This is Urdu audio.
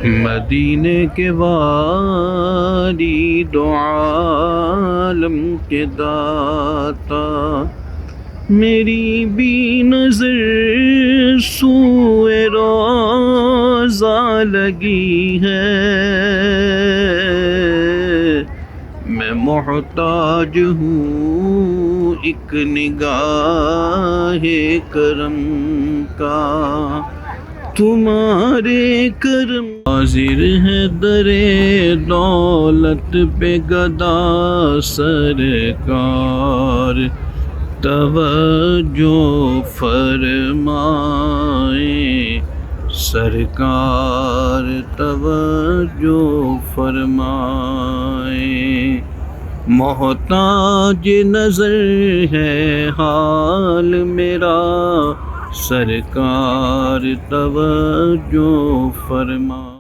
مدینے کے والی دو عالم کے داتا، میری بھی نظر سوئے روضہ لگی ہے، میں محتاج ہوں ایک نگاہ کرم کا، تمہارے کرم حاضر ہے در دولت پہ گدا سرکار، توجہ فرمائیں سرکار، توجہ فرمائیں، محتاج نظر ہے حال میرا، سرکار توجہ فرمائیں۔